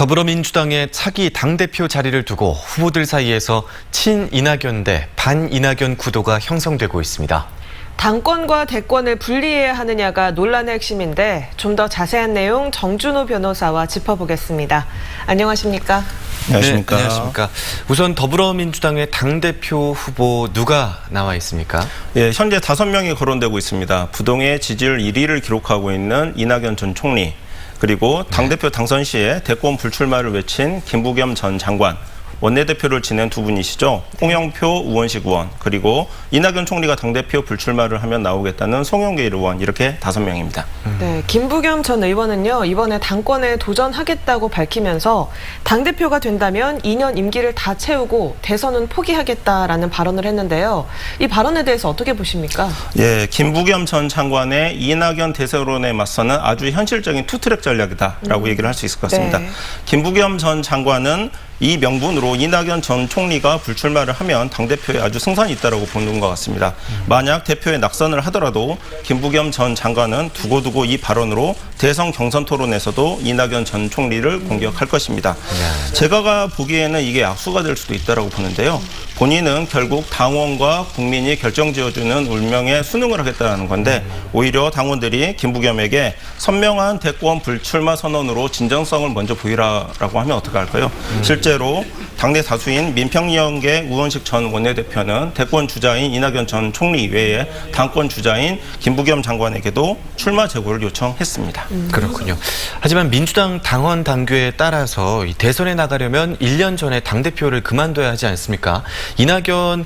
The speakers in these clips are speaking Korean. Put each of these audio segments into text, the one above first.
더불어민주당의 차기 당대표 자리를 두고 후보들 사이에서 친이낙연 대 반이낙연 구도가 형성되고 있습니다. 당권과 대권을 분리해야 하느냐가 논란의 핵심인데 좀 더 자세한 내용 정준호 변호사와 짚어보겠습니다. 안녕하십니까? 안녕하십니까? 네, 안녕하십니까? 우선 더불어민주당의 당대표 후보 누가 나와 있습니까? 예, 현재 5명이 거론되고 있습니다. 부동의 지지율 1위를 기록하고 있는 이낙연 전 총리, 그리고 당대표 당선 시에 대권 불출마를 외친 김부겸 전 장관, 원내대표를 지낸 두 분이시죠. 홍영표 우원식 의원, 그리고 이낙연 총리가 당대표 불출마를 하면 나오겠다는 송영길 의원, 이렇게 5명입니다. 네, 김부겸 전 의원은요, 이번에 당권에 도전하겠다고 밝히면서 당대표가 된다면 2년 임기를 다 채우고 대선은 포기하겠다라는 발언을 했는데요. 이 발언에 대해서 어떻게 보십니까? 예, 김부겸 전 장관의 이낙연 대세론에 맞서는 아주 현실적인 투트랙 전략이다라고 얘기를 할 수 있을 것 같습니다. 네. 김부겸 전 장관은 이 명분으로 이낙연 전 총리가 불출마를 하면 당대표에 아주 승산이 있다고 보는 것 같습니다. 만약 대표에 낙선을 하더라도 김부겸 전 장관은 두고두고 이 발언으로 대선 경선 토론에서도 이낙연 전 총리를 공격할 것입니다. 제가 보기에는 이게 악수가 될 수도 있다고 보는데요. 본인은 결국 당원과 국민이 결정지어주는 운명에 순응을 하겠다는 건데, 오히려 당원들이 김부겸에게 선명한 대권 불출마 선언으로 진정성을 먼저 보이라고 하면 어떻게 할까요? 실제로 당내 다수인 민평연계 우원식 전 원내대표는 대권 주자인 이낙연 전 총리 외에 당권 주자인 김부겸 장관에게도 출마 제고를 요청했습니다. 그렇군요. 하지만 민주당 당원 당규에 따라서 이 대선에 나가려면 1년 전에 당대표를 그만둬야 하지 않습니까? 이낙연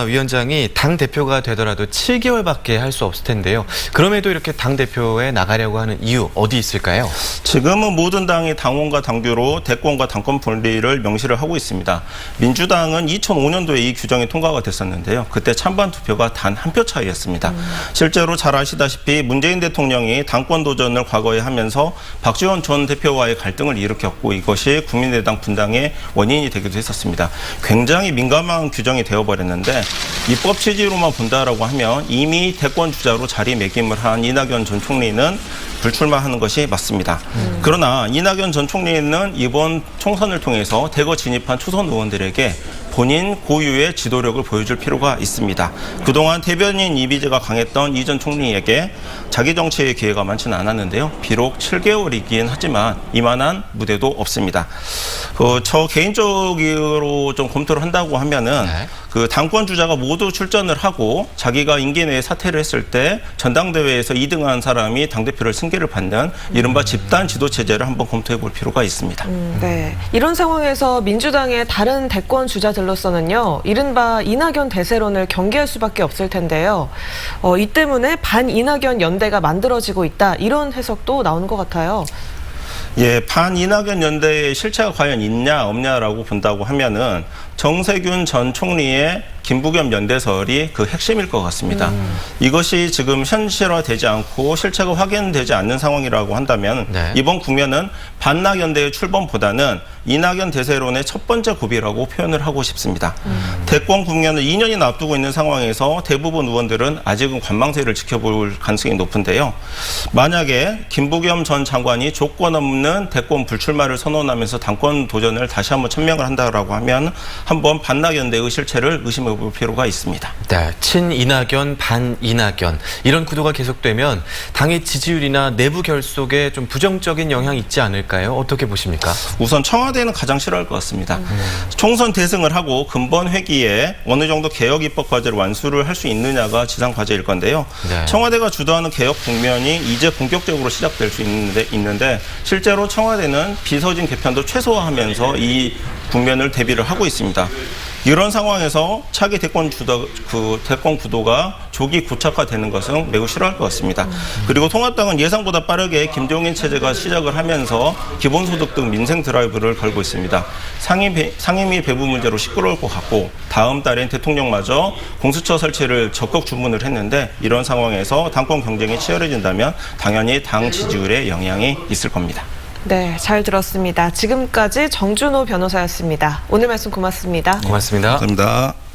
위원장이 당대표가 되더라도 7개월밖에 할 수 없을 텐데요. 그럼에도 이렇게 당대표에 나가려고 하는 이유 어디 있을까요? 지금은 모든 당이 당원과 당규로 대권과 당권 분리를 명시를 하고 있습니다. 민주당은 2005년도에 이 규정이 통과가 됐었는데요. 그때 찬반 투표가 단 한 표 차이였습니다. 실제로 잘 아시다시피 문재인 대통령이 당권 도전을 과거에 하면서 박지원 전 대표와의 갈등을 일으켰고, 이것이 국민의당 분당의 원인이 되기도 했었습니다. 굉장히 민감한 규정이 되어버렸는데, 입법 취지로만 본다라고 하면 이미 대권 주자로 자리매김을 한 이낙연 전 총리는 불출마하는 것이 맞습니다. 그러나 이낙연 전 총리는 이번 총선을 통해서 대거 진입한 초선 의원들에게 본인 고유의 지도력을 보여줄 필요가 있습니다. 그동안 대변인 이미지가 강했던 이 전 총리에게 자기 정치의 기회가 많지는 않았는데요. 비록 7개월이긴 하지만 이만한 무대도 없습니다. 저 개인적으로 좀 검토를 한다고 하면은 그 당권 주자가 모두 출전을 하고 자기가 임기 내에 사퇴를 했을 때 전당대회에서 2등한 사람이 당대표를 승계를 받는 이른바 집단 지도 체제를 한번 검토해 볼 필요가 있습니다. 네, 이런 상황에서 민주당의 다른 대권 주자들로서는요, 이른바 이낙연 대세론을 경계할 수밖에 없을 텐데요. 이 때문에 반이낙연 연대가 만들어지고 있다, 이런 해석도 나오는 것 같아요. 예, 반이낙연 연대의 실체가 과연 있냐 없냐라고 본다고 하면은 정세균 전 총리의 김부겸 연대설이 그 핵심일 것 같습니다. 이것이 지금 현실화되지 않고 실체가 확인되지 않는 상황이라고 한다면 이번 국면은 반낙연대의 출범보다는 이낙연 대세론의 첫 번째 고비라고 표현을 하고 싶습니다. 대권 국면을 2년이나 앞두고 있는 상황에서 대부분 의원들은 아직은 관망세를 지켜볼 가능성이 높은데요. 만약에 김부겸 전 장관이 조건 없는 대권 불출마를 선언하면서 당권 도전을 다시 한번 천명을 한다라고 하면 한번 반낙연대의 실체를 의심해 볼 필요가 있습니다. 네, 친이낙연, 반이낙연 이런 구도가 계속되면 당의 지지율이나 내부 결속에 좀 부정적인 영향이 있지 않을까요? 어떻게 보십니까? 우선 청와대는 가장 싫어할 것 같습니다. 총선 대승을 하고 근본 회기에 어느 정도 개혁 입법 과제를 완수를 할 수 있느냐가 지상 과제일 건데요. 청와대가 주도하는 개혁 국면이 이제 본격적으로 시작될 수 있는데 실제로 청와대는 비서진 개편도 최소화하면서 이 국면을 대비를 하고 있습니다. 이런 상황에서 차기 대권 구도가 조기 고착화되는 것은 매우 싫어할 것 같습니다. 그리고 통합당은 예상보다 빠르게 김종인 체제가 시작을 하면서 기본소득 등 민생 드라이브를 걸고 있습니다. 상임위 배부 문제로 시끄러울 것 같고, 다음 달엔 대통령마저 공수처 설치를 적극 주문을 했는데, 이런 상황에서 당권 경쟁이 치열해진다면 당연히 당 지지율에 영향이 있을 겁니다. 네, 잘 들었습니다. 지금까지 정준호 변호사였습니다. 오늘 말씀 고맙습니다. 고맙습니다. 감사합니다.